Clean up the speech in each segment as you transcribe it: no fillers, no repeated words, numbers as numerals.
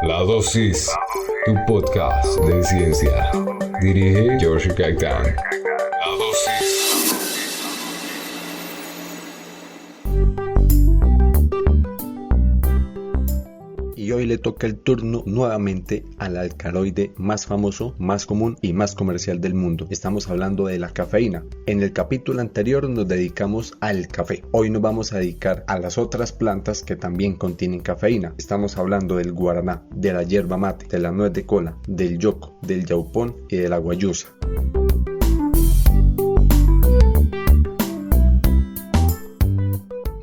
La Dosis, tu podcast de ciencia. Dirige George Gaitán. La Dosis. Y hoy le toca el turno nuevamente al alcaloide más famoso, más común y más comercial del mundo. Estamos hablando de la cafeína. En el capítulo anterior nos dedicamos al café. Hoy nos vamos a dedicar a las otras plantas que también contienen cafeína. Estamos hablando del guaraná, de la yerba mate, de la nuez de cola, del yoco, del yaupón y de la guayusa.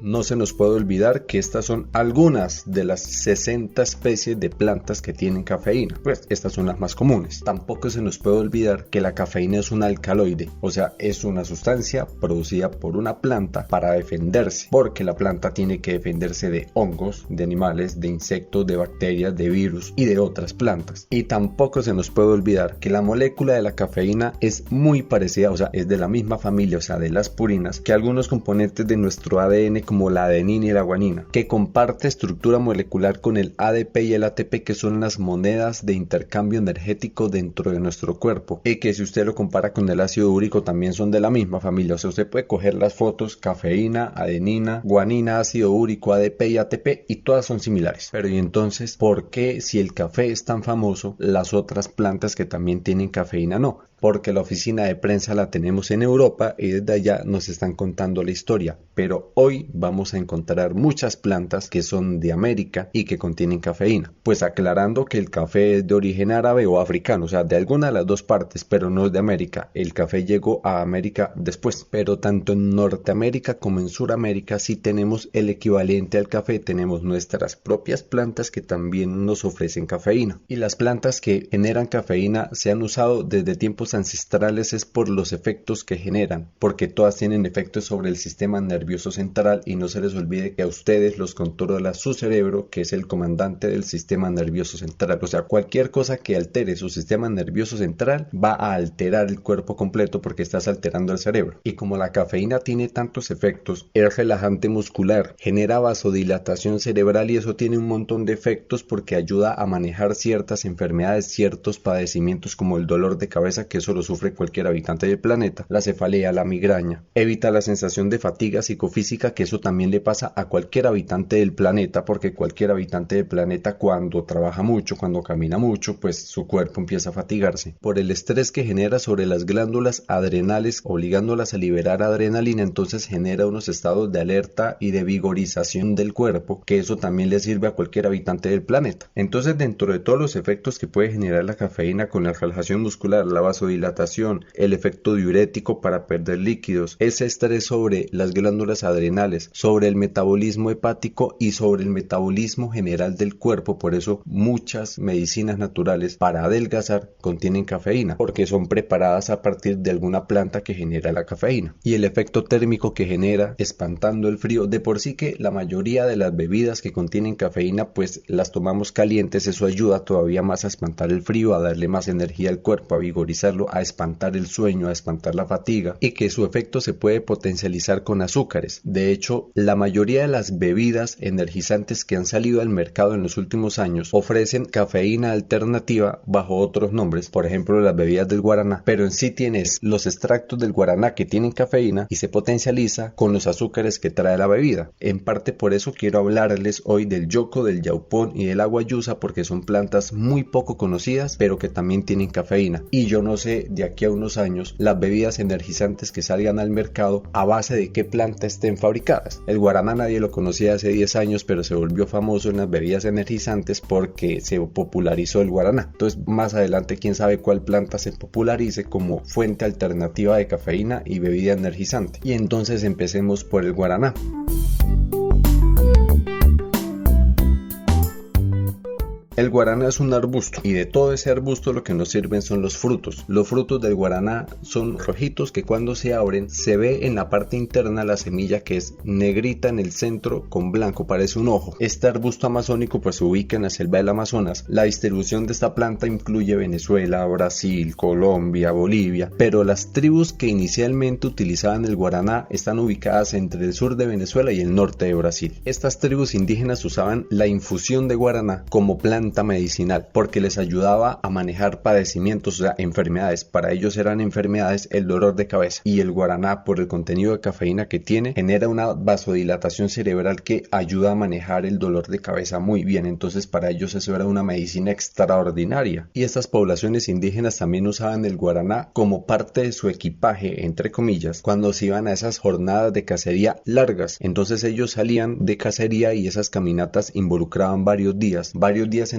No se nos puede olvidar que estas son algunas de las 60 especies de plantas que tienen cafeína. Pues estas son las más comunes. Tampoco se nos puede olvidar que la cafeína es un alcaloide, o sea, es una sustancia producida por una planta para defenderse, porque la planta tiene que defenderse de hongos, de animales, de insectos, de bacterias, de virus y de otras plantas. Y tampoco se nos puede olvidar que la molécula de la cafeína es muy parecida, o sea, es de la misma familia, o sea, de las purinas, que algunos componentes de nuestro ADN como la adenina y la guanina, que comparte estructura molecular con el ADP y el ATP, que son las monedas de intercambio energético dentro de nuestro cuerpo, y que si usted lo compara con el ácido úrico también son de la misma familia. O sea, usted puede coger las fotos: cafeína, adenina, guanina, ácido úrico, ADP y ATP, y todas son similares. Pero ¿y entonces por qué, si el café es tan famoso, las otras plantas que también tienen cafeína no? Porque la oficina de prensa la tenemos en Europa y desde allá nos están contando la historia. Pero hoy vamos a encontrar muchas plantas que son de América y que contienen cafeína. Pues aclarando que el café es de origen árabe o africano, o sea, de alguna de las dos partes, pero no es de América. El café llegó a América después. Pero tanto en Norteamérica como en Suramérica sí tenemos el equivalente al café. Tenemos nuestras propias plantas que también nos ofrecen cafeína. Y las plantas que generan cafeína se han usado desde tiempos ancestrales es por los efectos que generan, porque todas tienen efectos sobre el sistema nervioso central, y no se les olvide que a ustedes los controla su cerebro, que es el comandante del sistema nervioso central. O sea, cualquier cosa que altere su sistema nervioso central va a alterar el cuerpo completo, porque estás alterando el cerebro. Y como la cafeína tiene tantos efectos, es relajante muscular, genera vasodilatación cerebral, y eso tiene un montón de efectos porque ayuda a manejar ciertas enfermedades, ciertos padecimientos como el dolor de cabeza, que eso lo sufre cualquier habitante del planeta, la cefalea, la migraña, evita la sensación de fatiga psicofísica, que eso también le pasa a cualquier habitante del planeta, porque cualquier habitante del planeta cuando trabaja mucho, cuando camina mucho, pues su cuerpo empieza a fatigarse por el estrés que genera sobre las glándulas adrenales, obligándolas a liberar adrenalina. Entonces genera unos estados de alerta y de vigorización del cuerpo, que eso también le sirve a cualquier habitante del planeta. Entonces, dentro de todos los efectos que puede generar la cafeína, con la relajación muscular, la vasodilatación, el efecto diurético para perder líquidos, ese estrés sobre las glándulas adrenales, sobre el metabolismo hepático y sobre el metabolismo general del cuerpo. Por eso muchas medicinas naturales para adelgazar contienen cafeína, porque son preparadas a partir de alguna planta que genera la cafeína. Y el efecto térmico que genera, espantando el frío. De por sí que la mayoría de las bebidas que contienen cafeína pues las tomamos calientes, eso ayuda todavía más a espantar el frío, a darle más energía al cuerpo, a vigorizarlo, a espantar el sueño, a espantar la fatiga, y que su efecto se puede potencializar con azúcares. De hecho, la mayoría de las bebidas energizantes que han salido al mercado en los últimos años ofrecen cafeína alternativa bajo otros nombres, por ejemplo las bebidas del guaraná, pero en sí tienes los extractos del guaraná que tienen cafeína y se potencializa con los azúcares que trae la bebida. En parte por eso quiero hablarles hoy del yoco, del yaupón y de la guayusa, porque son plantas muy poco conocidas pero que también tienen cafeína. Y yo no sé de aquí a unos años las bebidas energizantes que salgan al mercado a base de qué planta estén fabricadas. El guaraná nadie lo conocía hace 10 años, pero se volvió famoso en las bebidas energizantes porque se popularizó el guaraná. Entonces más adelante quién sabe cuál planta se popularice como fuente alternativa de cafeína y bebida energizante. Y entonces empecemos por el guaraná. El guaraná es un arbusto y de todo ese arbusto lo que nos sirven son los frutos. Los frutos del guaraná son rojitos que cuando se abren se ve en la parte interna la semilla que es negrita en el centro con blanco, parece un ojo. Este arbusto amazónico pues se ubica en la selva del Amazonas. La distribución de esta planta incluye Venezuela, Brasil, Colombia, Bolivia, pero las tribus que inicialmente utilizaban el guaraná están ubicadas entre el sur de Venezuela y el norte de Brasil. Estas tribus indígenas usaban la infusión de guaraná como planta medicinal porque les ayudaba a manejar padecimientos, o sea, enfermedades. Para ellos eran enfermedades el dolor de cabeza, y el guaraná, por el contenido de cafeína que tiene, genera una vasodilatación cerebral que ayuda a manejar el dolor de cabeza muy bien. Entonces para ellos eso era una medicina extraordinaria, y estas poblaciones indígenas también usaban el guaraná como parte de su equipaje, entre comillas, cuando se iban a esas jornadas de cacería largas. Entonces ellos salían de cacería y esas caminatas involucraban varios días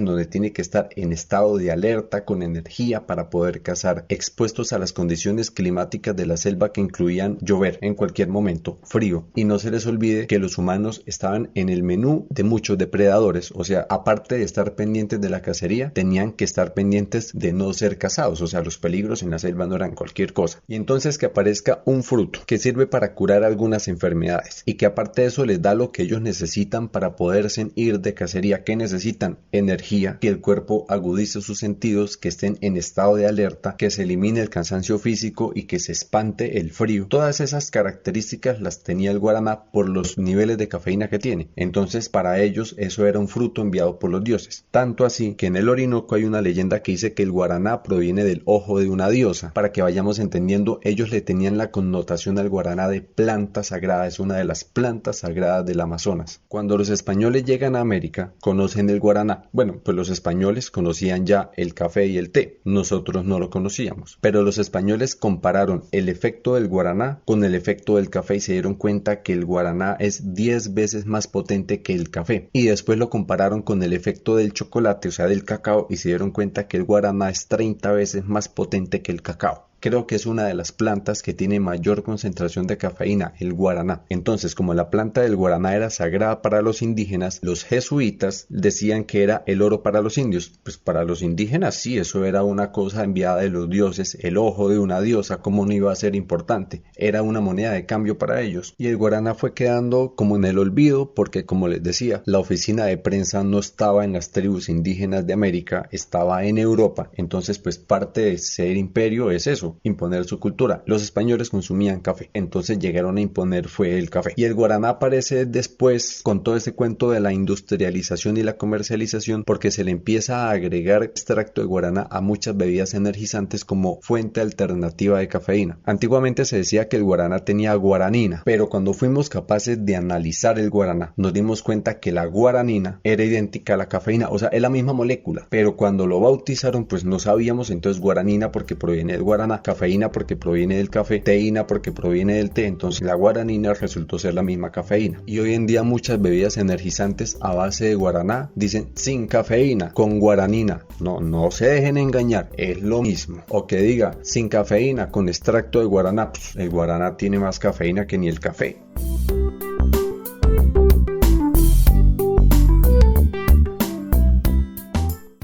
en donde tiene que estar en estado de alerta, con energía para poder cazar, expuestos a las condiciones climáticas de la selva que incluían llover en cualquier momento, frío. Y no se les olvide que los humanos estaban en el menú de muchos depredadores, o sea, aparte de estar pendientes de la cacería, tenían que estar pendientes de no ser cazados, o sea, los peligros en la selva no eran cualquier cosa. Y entonces que aparezca un fruto que sirve para curar algunas enfermedades y que aparte de eso les da lo que ellos necesitan para poderse ir de cacería. ¿Qué necesitan? Energía, que el cuerpo agudice sus sentidos, que estén en estado de alerta, que se elimine el cansancio físico y que se espante el frío. Todas esas características las tenía el guaraná por los niveles de cafeína que tiene. Entonces para ellos eso era un fruto enviado por los dioses. Tanto así que en el Orinoco hay una leyenda que dice que el guaraná proviene del ojo de una diosa. Para que vayamos entendiendo, ellos le tenían la connotación al guaraná de planta sagrada. Es una de las plantas sagradas del Amazonas. Cuando los españoles llegan a América, conocen el guaraná. Bueno, pues los españoles conocían ya el café y el té. Nosotros no lo conocíamos. Pero los españoles compararon el efecto del guaraná con el efecto del café y se dieron cuenta que el guaraná es 10 veces más potente que el café. Y después lo compararon con el efecto del chocolate, o sea, del cacao, y se dieron cuenta que el guaraná es 30 veces más potente que el cacao. Creo que es una de las plantas que tiene mayor concentración de cafeína, el guaraná. Entonces, como la planta del guaraná era sagrada para los indígenas, los jesuitas decían que era el oro para los indios. Pues para los indígenas sí, eso era una cosa enviada de los dioses, el ojo de una diosa, ¿cómo no iba a ser importante? Era una moneda de cambio para ellos. Y el guaraná fue quedando como en el olvido porque, como les decía, la oficina de prensa no estaba en las tribus indígenas de América, estaba en Europa. Entonces, pues parte de ser imperio es eso, imponer su cultura. Los españoles consumían café, entonces llegaron a imponer fue el café. Y el guaraná aparece después con todo ese cuento de la industrialización y la comercialización, porque se le empieza a agregar extracto de guaraná a muchas bebidas energizantes como fuente alternativa de cafeína. Antiguamente se decía que el guaraná tenía guaranina, pero cuando fuimos capaces de analizar el guaraná, nos dimos cuenta que la guaranina era idéntica a la cafeína, o sea, es la misma molécula, pero cuando lo bautizaron pues no sabíamos. Entonces guaranina porque proviene del guaraná, cafeína porque proviene del café, teína porque proviene del té. Entonces la guaranina resultó ser la misma cafeína. Y hoy en día muchas bebidas energizantes a base de guaraná dicen sin cafeína, con guaranina. No se dejen engañar, es lo mismo. O que diga sin cafeína, con extracto de guaraná. Pues el guaraná tiene más cafeína que ni el café.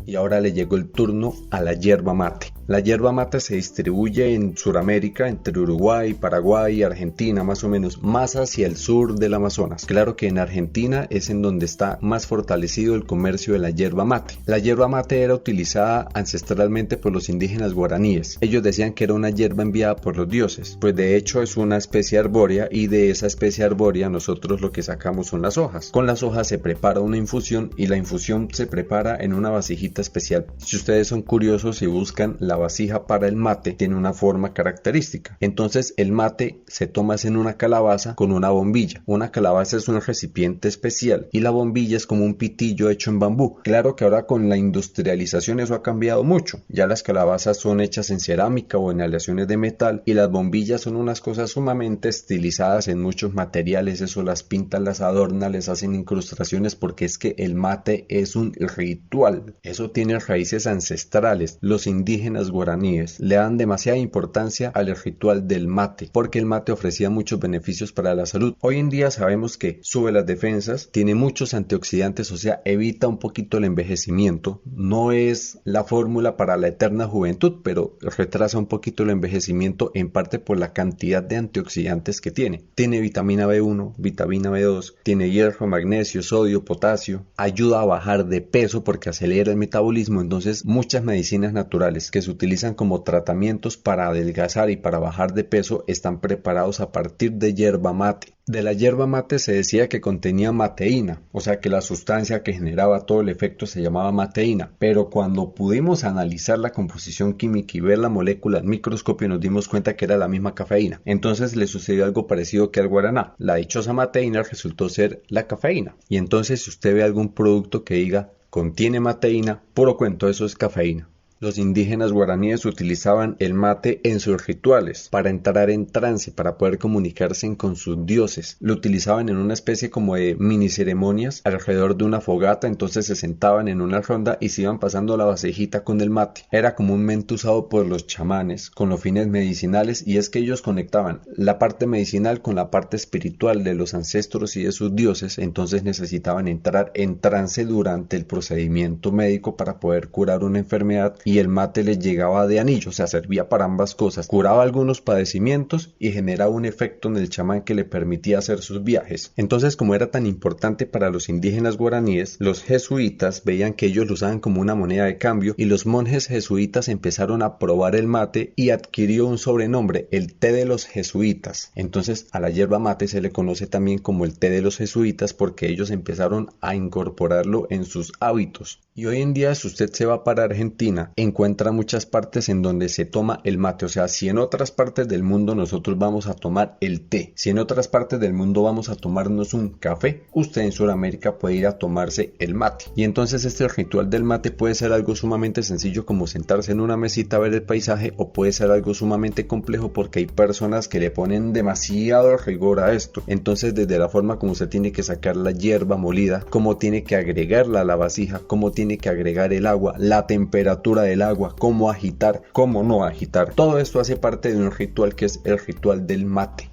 Y ahora le llegó el turno a la yerba mate. La yerba mate se distribuye en Sudamérica, entre Uruguay, Paraguay y Argentina, más o menos, más hacia el sur del Amazonas. Claro que en Argentina es en donde está más fortalecido el comercio de la yerba mate. La yerba mate era utilizada ancestralmente por los indígenas guaraníes. Ellos decían que era una yerba enviada por los dioses, pues de hecho es una especie arbórea, y de esa especie arbórea nosotros lo que sacamos son las hojas. Con las hojas se prepara una infusión, y la infusión se prepara en una vasijita especial. Si ustedes son curiosos y buscan la vasija para el mate, tiene una forma característica. Entonces el mate se toma en una calabaza con una bombilla. Una calabaza es un recipiente especial y la bombilla es como un pitillo hecho en bambú. Claro que ahora con la industrialización eso ha cambiado mucho. Ya las calabazas son hechas en cerámica o en aleaciones de metal, y las bombillas son unas cosas sumamente estilizadas en muchos materiales. Eso las pintan, las adornan, les hacen incrustaciones, porque es que el mate es un ritual. Eso tiene raíces ancestrales. Los indígenas indígenas guaraníes le dan demasiada importancia al ritual del mate, porque el mate ofrecía muchos beneficios para la salud. Hoy en día sabemos que sube las defensas, tiene muchos antioxidantes, o sea, evita un poquito el envejecimiento. No es la fórmula para la eterna juventud, pero retrasa un poquito el envejecimiento, en parte por la cantidad de antioxidantes que tiene. Tiene vitamina B1, vitamina B2, tiene hierro, magnesio, sodio, potasio, ayuda a bajar de peso porque acelera el metabolismo. Entonces muchas medicinas naturales que se utilizan como tratamientos para adelgazar y para bajar de peso están preparados a partir de yerba mate. De la yerba mate se decía que contenía mateína, o sea que la sustancia que generaba todo el efecto se llamaba mateína, pero cuando pudimos analizar la composición química y ver la molécula al microscopio nos dimos cuenta que era la misma cafeína. Entonces le sucedió algo parecido que al guaraná. La dichosa mateína resultó ser la cafeína. Y entonces si usted ve algún producto que diga contiene mateína, puro cuento, eso es cafeína. Los indígenas guaraníes utilizaban el mate en sus rituales para entrar en trance, para poder comunicarse con sus dioses. Lo utilizaban en una especie como de mini ceremonias alrededor de una fogata. Entonces se sentaban en una ronda y se iban pasando la vasijita con el mate. Era comúnmente usado por los chamanes con los fines medicinales, y es que ellos conectaban la parte medicinal con la parte espiritual de los ancestros y de sus dioses. Entonces necesitaban entrar en trance durante el procedimiento médico para poder curar una enfermedad, y el mate les llegaba de anillo, o sea, servía para ambas cosas, curaba algunos padecimientos y generaba un efecto en el chamán que le permitía hacer sus viajes. Entonces, como era tan importante para los indígenas guaraníes, los jesuitas veían que ellos lo usaban como una moneda de cambio, y los monjes jesuitas empezaron a probar el mate y adquirió un sobrenombre, el té de los jesuitas. Entonces a la yerba mate se le conoce también como el té de los jesuitas, porque ellos empezaron a incorporarlo en sus hábitos. Y hoy en día, si usted se va para Argentina, encuentra muchas partes en donde se toma el mate. O sea, si en otras partes del mundo nosotros vamos a tomar el té, si en otras partes del mundo vamos a tomarnos un café, usted en Sudamérica puede ir a tomarse el mate. Y entonces este ritual del mate puede ser algo sumamente sencillo, como sentarse en una mesita a ver el paisaje, o puede ser algo sumamente complejo porque hay personas que le ponen demasiado rigor a esto. Entonces, desde la forma como se tiene que sacar la hierba molida, cómo tiene que agregarla a la vasija, cómo tiene que agregar el agua, la temperatura del agua, cómo agitar, cómo no agitar, todo esto hace parte de un ritual que es el ritual del mate.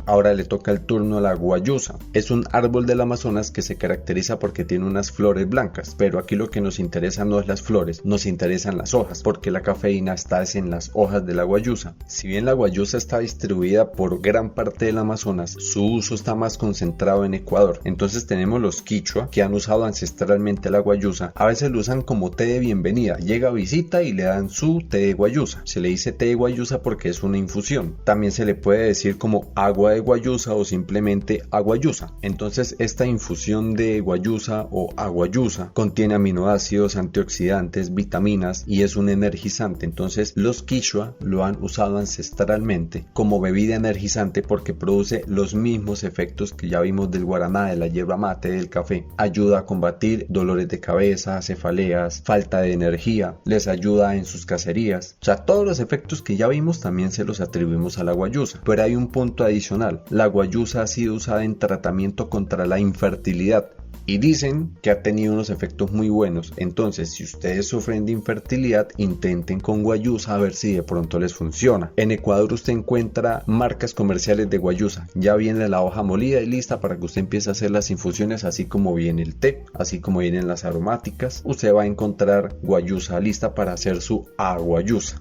Ahora le toca el turno a la guayusa. Es un árbol del Amazonas que se caracteriza porque tiene unas flores blancas, pero aquí lo que nos interesa no es las flores, nos interesan las hojas, porque la cafeína está en las hojas de la guayusa. Si bien la guayusa está distribuida por gran parte del Amazonas, su uso está más concentrado en Ecuador. Entonces tenemos los quichua, que han usado ancestralmente la guayusa. A veces lo usan como té de bienvenida, llega a visita y le dan su té de guayusa. Se le dice té de guayusa porque es una infusión. También se le puede decir como agua de guayusa o simplemente aguayusa. Entonces esta infusión de guayusa o aguayusa contiene aminoácidos, antioxidantes, vitaminas y es un energizante. Entonces los quichua lo han usado ancestralmente como bebida energizante porque produce los mismos efectos que ya vimos del guaraná, de la yerba mate, del café. Ayuda a combatir dolores de cabeza, cefaleas, falta de energía, les ayuda en sus cacerías. O sea, todos los efectos que ya vimos también se los atribuimos a la guayusa. Pero hay un punto adicional. La guayusa ha sido usada en tratamiento contra la infertilidad y dicen que ha tenido unos efectos muy buenos. Entonces, si ustedes sufren de infertilidad, intenten con guayusa a ver si de pronto les funciona. En Ecuador usted encuentra marcas comerciales de guayusa. Ya viene la hoja molida y lista para que usted empiece a hacer las infusiones, así como viene el té, así como vienen las aromáticas. Usted va a encontrar guayusa lista para hacer su aguayusa.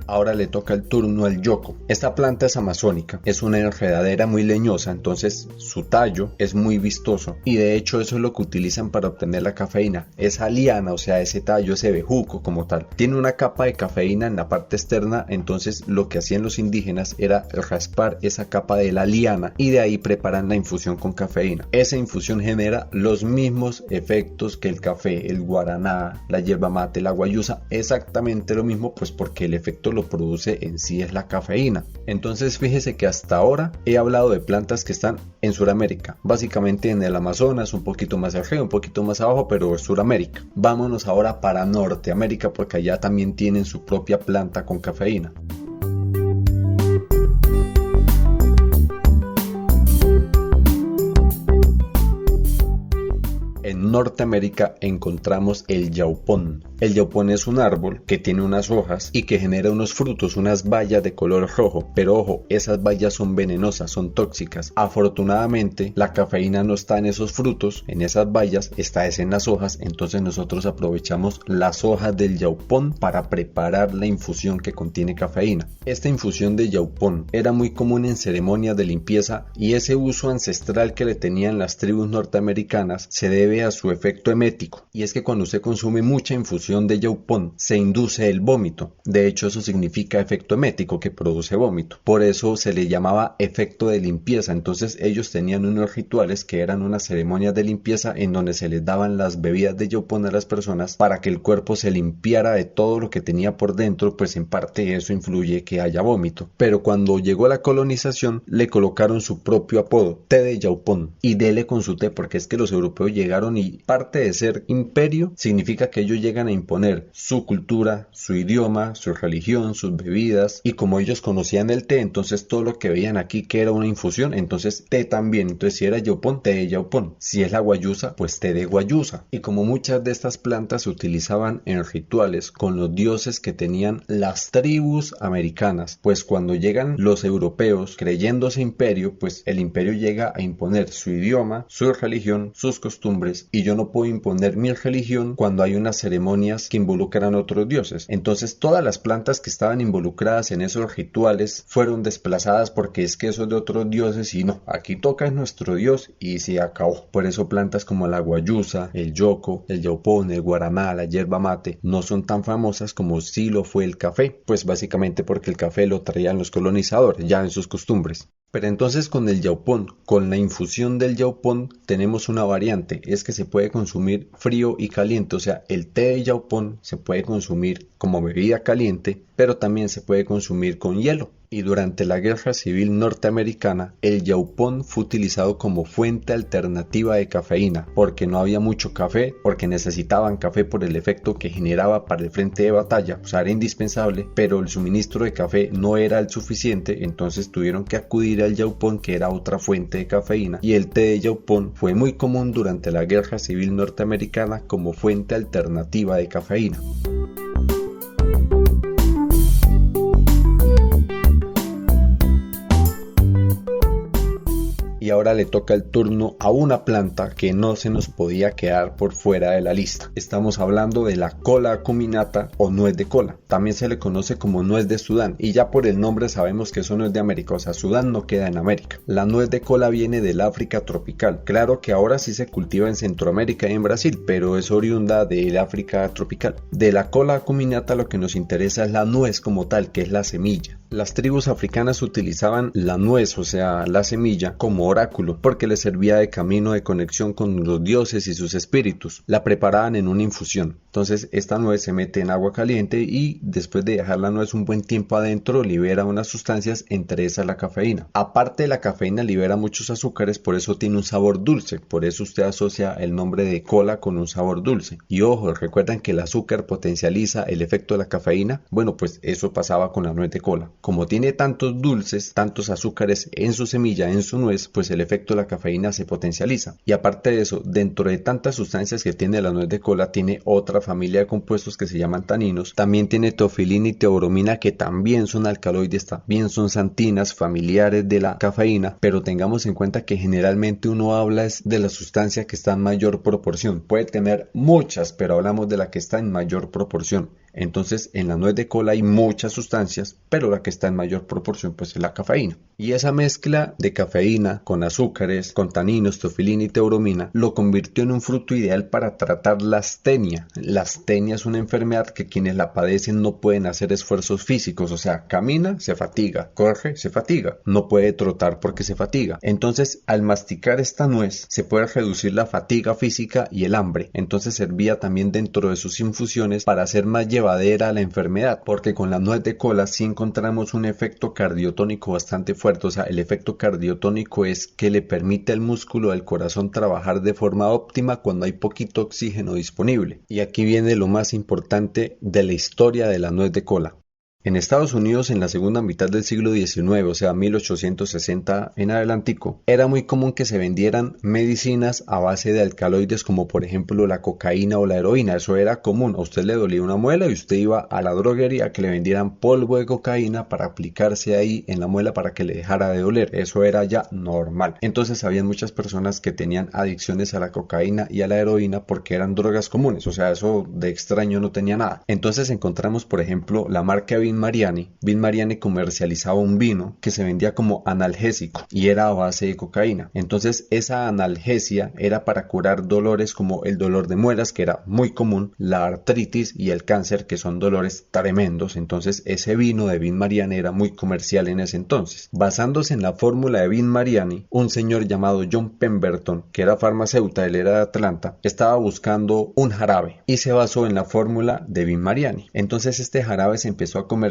Ahora le toca el turno al yoco. Esta planta es amazónica, es una enredadera muy leñosa, entonces su tallo es muy vistoso y de hecho eso es lo que utilizan para obtener la cafeína. Esa liana, o sea ese tallo, ese bejuco como tal, tiene una capa de cafeína en la parte externa. Entonces lo que hacían los indígenas era raspar esa capa de la liana y de ahí preparan la infusión con cafeína. Esa infusión genera los mismos efectos que el café, el guaraná, la yerba mate, la guayusa, exactamente lo mismo, pues porque el efecto lo produce en sí es la cafeína. Entonces fíjese que hasta ahora he hablado de plantas que están en Sudamérica, básicamente en el Amazonas, un poquito más arriba, un poquito más abajo, pero es Sudamérica. Vámonos ahora para Norteamérica porque allá también tienen su propia planta con cafeína. Norteamérica encontramos el yaupón. El yaupón es un árbol que tiene unas hojas y que genera unos frutos, unas bayas de color rojo, pero ojo, esas bayas son venenosas, son tóxicas. Afortunadamente, la cafeína no está en esos frutos, en esas bayas, está en las hojas, entonces nosotros aprovechamos las hojas del yaupón para preparar la infusión que contiene cafeína. Esta infusión de yaupón era muy común en ceremonias de limpieza y ese uso ancestral que le tenían las tribus norteamericanas se debe a su efecto emético, y es que cuando usted consume mucha infusión de yaupón se induce el vómito. De hecho, eso significa efecto emético, que produce vómito. Por eso se le llamaba efecto de limpieza. Entonces ellos tenían unos rituales que eran unas ceremonias de limpieza en donde se les daban las bebidas de yaupón a las personas para que el cuerpo se limpiara de todo lo que tenía por dentro, pues en parte eso influye que haya vómito. Pero cuando llegó la colonización le colocaron su propio apodo, té de yaupón, y dele con su té, porque es que los europeos llegaron y parte de ser imperio significa que ellos llegan a imponer su cultura, su idioma, su religión, sus bebidas, y como ellos conocían el té, entonces todo lo que veían aquí que era una infusión, entonces té también. Entonces si era yaupón, té de yaupón, si es la guayusa, pues té de guayusa. Y como muchas de estas plantas se utilizaban en rituales con los dioses que tenían las tribus americanas, pues cuando llegan los europeos creyéndose imperio, pues el imperio llega a imponer su idioma, su religión, sus costumbres, y yo no puedo imponer mi religión cuando hay unas ceremonias que involucran a otros dioses. Entonces todas las plantas que estaban involucradas en esos rituales fueron desplazadas porque es que eso es de otros dioses y no, aquí toca es nuestro dios y se acabó. Por eso plantas como la guayusa, el yoco, el yaupón, el guaraná, la yerba mate no son tan famosas como sí lo fue el café, pues básicamente porque el café lo traían los colonizadores ya en sus costumbres. Pero entonces con el yaupón, con la infusión del yaupón tenemos una variante, es que se puede consumir frío y caliente, o sea, el té de yaupón se puede consumir como bebida caliente, pero también se puede consumir con hielo. Y durante la Guerra Civil Norteamericana, el yaupón fue utilizado como fuente alternativa de cafeína, porque no había mucho café, porque necesitaban café por el efecto que generaba para el frente de batalla, o sea, era indispensable, pero el suministro de café no era el suficiente, entonces tuvieron que acudir al yaupón, que era otra fuente de cafeína, y el té de yaupón fue muy común durante la Guerra Civil Norteamericana como fuente alternativa de cafeína. Y ahora le toca el turno a una planta que no se nos podía quedar por fuera de la lista. Estamos hablando de la cola acuminata o nuez de cola. También se le conoce como nuez de Sudán y ya por el nombre sabemos que eso no es de América, o sea, Sudán no queda en América. La nuez de cola viene del África tropical. Claro que ahora sí se cultiva en Centroamérica y en Brasil, pero es oriunda del África tropical. De la cola acuminata lo que nos interesa es la nuez como tal, que es la semilla. Las tribus africanas utilizaban la nuez, o sea, la semilla, como oráculo, porque les servía de camino de conexión con los dioses y sus espíritus. La preparaban en una infusión. Entonces, esta nuez se mete en agua caliente y después de dejar la nuez un buen tiempo adentro, libera unas sustancias, entre esas la cafeína. Aparte, la cafeína libera muchos azúcares, por eso tiene un sabor dulce. Por eso usted asocia el nombre de cola con un sabor dulce. Y ojo, ¿recuerdan que el azúcar potencializa el efecto de la cafeína? Bueno, pues eso pasaba con la nuez de cola. Como tiene tantos dulces, tantos azúcares en su semilla, en su nuez, pues el efecto de la cafeína se potencializa. Y aparte de eso, dentro de tantas sustancias que tiene la nuez de cola, tiene otra familia de compuestos que se llaman taninos. También tiene teofilina y teobromina, que también son alcaloides, también son xantinas familiares de la cafeína, pero tengamos en cuenta que generalmente uno habla es de la sustancia que está en mayor proporción. Puede tener muchas, pero hablamos de la que está en mayor proporción. Entonces en la nuez de cola hay muchas sustancias, pero la que está en mayor proporción pues es la cafeína. Y esa mezcla de cafeína con azúcares, con taninos, teofilina y teobromina lo convirtió en un fruto ideal para tratar la astenia. La astenia es una enfermedad que quienes la padecen no pueden hacer esfuerzos físicos, o sea, camina, se fatiga, corre, se fatiga, no puede trotar porque se fatiga. Entonces al masticar esta nuez se puede reducir la fatiga física y el hambre. Entonces servía también dentro de sus infusiones para hacer más llevadera la enfermedad, porque con la nuez de cola sí encontramos un efecto cardiotónico bastante fuerte. O sea, el efecto cardiotónico es que le permite al músculo del corazón trabajar de forma óptima cuando hay poquito oxígeno disponible. Y aquí viene lo más importante de la historia de la nuez de cola. En Estados Unidos, en la segunda mitad del siglo XIX, o sea 1860 en adelantico, era muy común que se vendieran medicinas a base de alcaloides como por ejemplo la cocaína o la heroína. Eso era común. A usted le dolía una muela y usted iba a la droguería a que le vendieran polvo de cocaína para aplicarse ahí en la muela para que le dejara de doler. Eso era ya normal. Entonces habían muchas personas que tenían adicciones a la cocaína y a la heroína porque eran drogas comunes. O sea, eso de extraño no tenía nada. Entonces encontramos por ejemplo la marca Vin Mariani. Vin Mariani comercializaba un vino que se vendía como analgésico y era a base de cocaína. Entonces esa analgesia era para curar dolores como el dolor de muelas, que era muy común, la artritis y el cáncer, que son dolores tremendos. Entonces ese vino de Vin Mariani era muy comercial en ese entonces. Basándose en la fórmula de Vin Mariani, un señor llamado John Pemberton, que era farmacéutico, él era de Atlanta, estaba buscando un jarabe y se basó en la fórmula de Vin Mariani. Entonces este jarabe se empezó a comercializar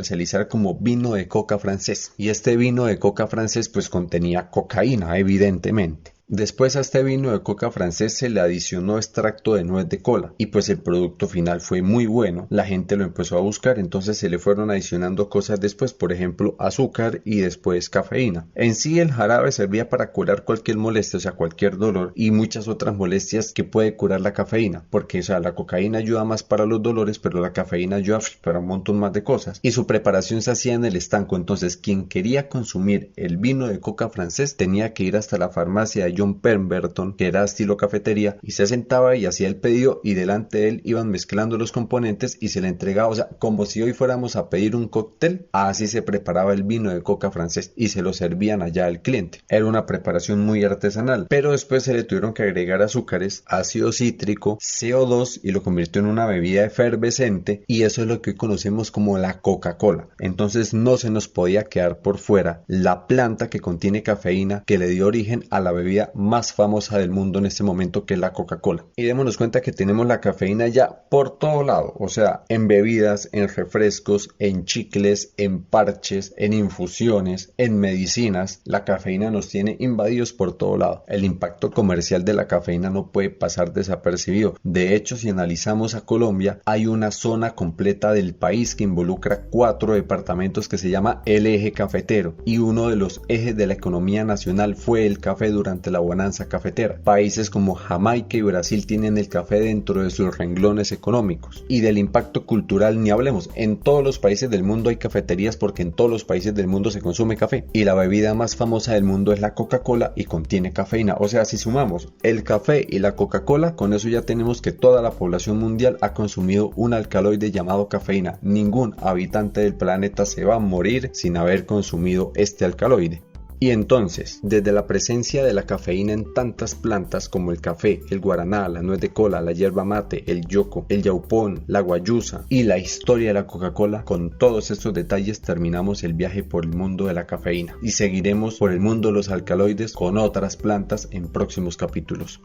como vino de coca francés, y este vino de coca francés pues contenía cocaína, evidentemente. Después a este vino de coca francés se le adicionó extracto de nuez de cola y pues el producto final fue muy bueno, la gente lo empezó a buscar, entonces se le fueron adicionando cosas después, por ejemplo azúcar y después cafeína. En sí el jarabe servía para curar cualquier molestia, o sea cualquier dolor y muchas otras molestias que puede curar la cafeína, porque o sea la cocaína ayuda más para los dolores, pero la cafeína ayuda para un montón más de cosas, y su preparación se hacía en el estanco. Entonces quien quería consumir el vino de coca francés tenía que ir hasta la farmacia de John Pemberton, que era estilo cafetería, y se sentaba y hacía el pedido y delante de él iban mezclando los componentes y se le entregaba, o sea, como si hoy fuéramos a pedir un cóctel, así se preparaba el vino de coca francés y se lo servían allá al cliente. Era una preparación muy artesanal, pero después se le tuvieron que agregar azúcares, ácido cítrico, CO2 y lo convirtió en una bebida efervescente, y eso es lo que hoy conocemos como la Coca-Cola. Entonces no se nos podía quedar por fuera la planta que contiene cafeína que le dio origen a la bebida más famosa del mundo en este momento, que es la Coca-Cola. Y démonos cuenta que tenemos la cafeína ya por todo lado, o sea, en bebidas, en refrescos, en chicles, en parches, en infusiones, en medicinas. La cafeína nos tiene invadidos por todo lado. El impacto comercial de la cafeína no puede pasar desapercibido. De hecho, si analizamos a Colombia, hay una zona completa del país que involucra 4 departamentos que se llama el eje cafetero, y uno de los ejes de la economía nacional fue el café durante la bonanza cafetera. Países como Jamaica y Brasil tienen el café dentro de sus renglones económicos. Y del impacto cultural ni hablemos. En todos los países del mundo hay cafeterías porque en todos los países del mundo se consume café. Y la bebida más famosa del mundo es la Coca-Cola y contiene cafeína. O sea, si sumamos el café y la Coca-Cola, con eso ya tenemos que toda la población mundial ha consumido un alcaloide llamado cafeína. Ningún habitante del planeta se va a morir sin haber consumido este alcaloide. Y entonces, desde la presencia de la cafeína en tantas plantas como el café, el guaraná, la nuez de cola, la yerba mate, el yoco, el yaupón, la guayusa y la historia de la Coca-Cola, con todos estos detalles terminamos el viaje por el mundo de la cafeína y seguiremos por el mundo de los alcaloides con otras plantas en próximos capítulos.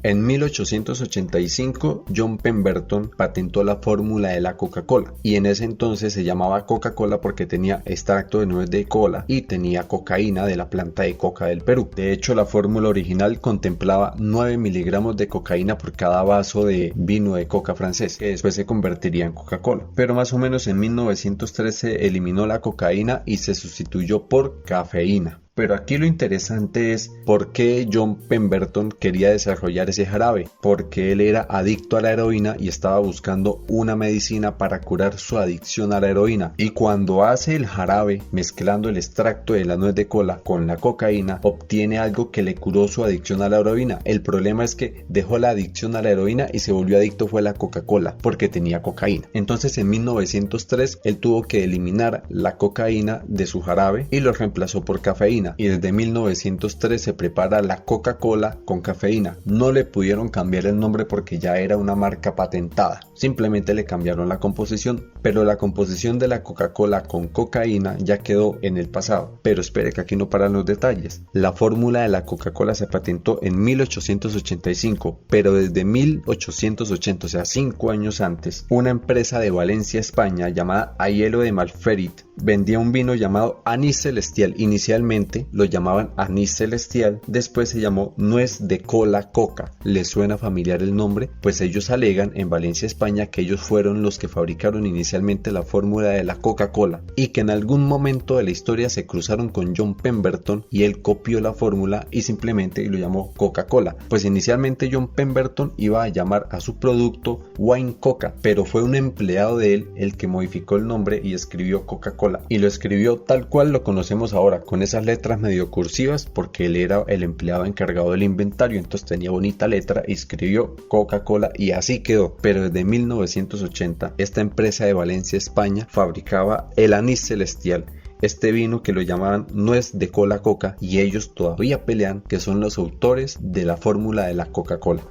En 1885, John Pemberton patentó la fórmula de la Coca-Cola, y en ese entonces se llamaba Coca-Cola porque tenía extracto de nuez de cola y tenía cocaína de la planta de coca del Perú. De hecho, la fórmula original contemplaba 9 miligramos de cocaína por cada vaso de vino de coca francés, que después se convertiría en Coca-Cola. Pero más o menos en 1913 se eliminó la cocaína y se sustituyó por cafeína. Pero aquí lo interesante es por qué John Pemberton quería desarrollar ese jarabe, porque él era adicto a la heroína y estaba buscando una medicina para curar su adicción a la heroína, y cuando hace el jarabe mezclando el extracto de la nuez de cola con la cocaína obtiene algo que le curó su adicción a la heroína. El problema es que dejó la adicción a la heroína y se volvió adicto fue a la Coca-Cola porque tenía cocaína. Entonces en 1903 él tuvo que eliminar la cocaína de su jarabe y lo reemplazó por cafeína. Y desde 1903 se prepara la Coca-Cola con cafeína. No le pudieron cambiar el nombre porque ya era una marca patentada. simplemente le cambiaron la composición, pero la composición de la Coca-Cola con cocaína ya quedó en el pasado. Pero espere que aquí no paran los detalles. La fórmula de la Coca-Cola se patentó en 1885, pero desde 1880, o sea 5 años antes, una empresa de Valencia, España, llamada Aiello de Malferit, vendía un vino llamado Anís Celestial. Inicialmente lo llamaban Anís Celestial, después se llamó Nuez de Cola Coca. ¿Les suena familiar el nombre? Pues ellos alegan en Valencia, España, que ellos fueron los que fabricaron inicialmente la fórmula de la Coca-Cola y que en algún momento de la historia se cruzaron con John Pemberton y él copió la fórmula y simplemente lo llamó Coca-Cola. Pues inicialmente John Pemberton iba a llamar a su producto Wine Coca, pero fue un empleado de él el que modificó el nombre y escribió Coca-Cola, y lo escribió tal cual lo conocemos ahora, con esas letras medio cursivas, porque él era el empleado encargado del inventario, entonces tenía bonita letra y escribió Coca-Cola y así quedó. Pero desde 1980 esta empresa de Valencia, España, fabricaba el Anís Celestial, este vino que lo llamaban Nuez de Cola Coca, y ellos todavía pelean que son los autores de la fórmula de la Coca-Cola.